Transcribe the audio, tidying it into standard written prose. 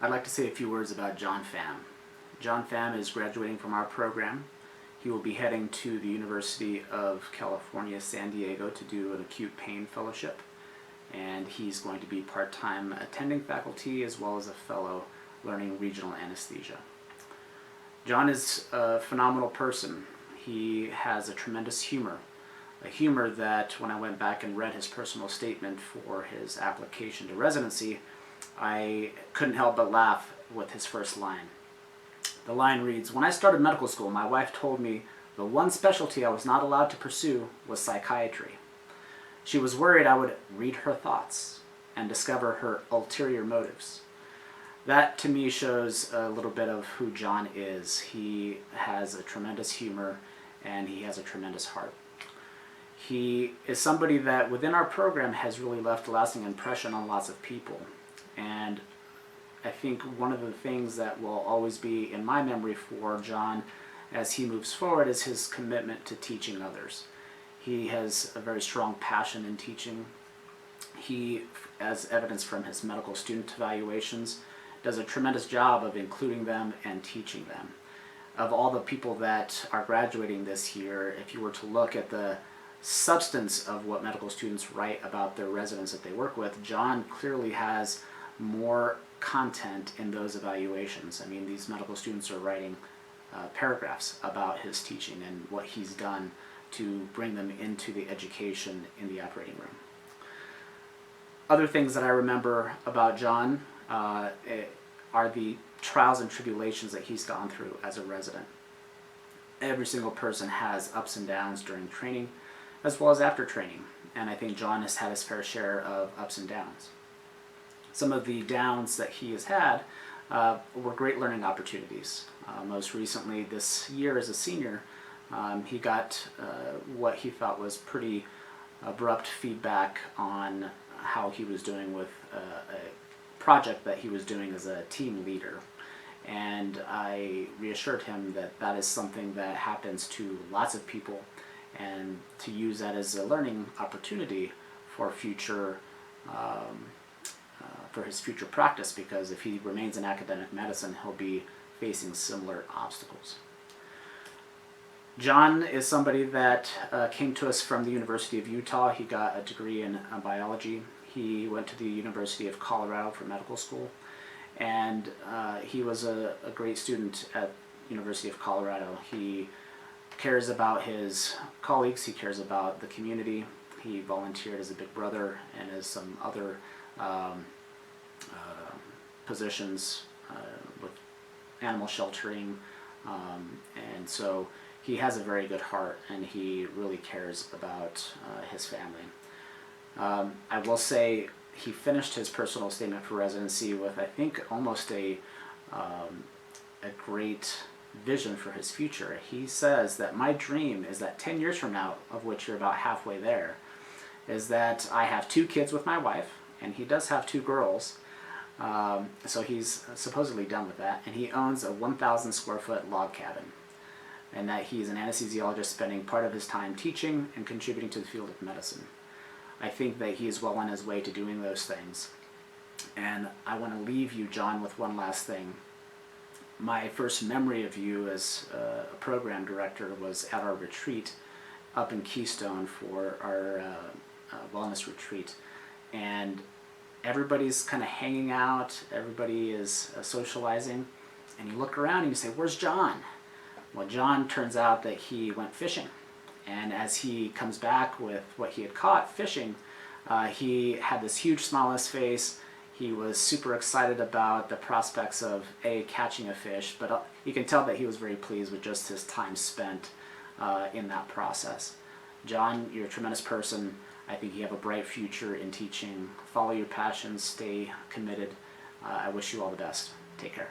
I'd like to say a few words about John Pham. John Pham is graduating from our program. He will be heading to the University of California, San Diego to do an acute pain fellowship. And he's going to be part-time attending faculty as well as a fellow learning regional anesthesia. John is a phenomenal person. He has a tremendous humor. A humor that when I went back and read his personal statement for his application to residency, I couldn't help but laugh with his first line. The line reads, "When I started medical school, my wife told me the one specialty I was not allowed to pursue was psychiatry. She was worried I would read her thoughts and discover her ulterior motives." That to me shows a little bit of who John is. He has a tremendous humor and he has a tremendous heart. He is somebody that within our program has really left a lasting impression on lots of people. And I think one of the things that will always be in my memory for John as he moves forward is his commitment to teaching others. He has a very strong passion in teaching. He, as evidenced from his medical student evaluations, does a tremendous job of including them and teaching them. Of all the people that are graduating this year, if you were to look at the substance of what medical students write about their residents that they work with, John clearly has more content in those evaluations. I mean, these medical students are writing paragraphs about his teaching and what he's done to bring them into the education in the operating room. Other things that I remember about John are the trials and tribulations that he's gone through as a resident. Every single person has ups and downs during training as well as after training, and I think John has had his fair share of ups and downs. Some of the downs that he has had were great learning opportunities. Most recently this year as a senior, he got what he thought was pretty abrupt feedback on how he was doing with a project that he was doing as a team leader. And I reassured him that that is something that happens to lots of people, and to use that as a learning opportunity for future for his future practice, because if he remains in academic medicine, he'll be facing similar obstacles. John is somebody that came to us from the University of Utah. He got a degree in biology. He went to the University of Colorado for medical school, and he was a great student at University of Colorado. He cares about his colleagues, he cares about the community. He volunteered as a big brother and as some other positions with animal sheltering, and so he has a very good heart and he really cares about his family. I will say he finished his personal statement for residency with, I think, almost a great vision for his future. He says that my dream is that 10 years from now, of which you're about halfway there, is that I have 2 kids with my wife, and he does have 2 girls, so he's supposedly done with that, and he owns a 1,000 square foot log cabin, and that he's an anesthesiologist spending part of his time teaching and contributing to the field of medicine. I think that he is well on his way to doing those things. And I want to leave you, John, with one last thing. My first memory of you as a program director was at our retreat up in Keystone for our wellness retreat. And everybody's kind of hanging out, everybody is socializing, and you look around and you say, "Where's John?" Well, John turns out that he went fishing. And as he comes back with what he had caught fishing, he had this huge smile on his face. He was super excited about the prospects of catching a fish, but you can tell that he was very pleased with just his time spent in that process. John, you're a tremendous person. I think you have a bright future in teaching. Follow your passions, stay committed. I wish you all the best. Take care.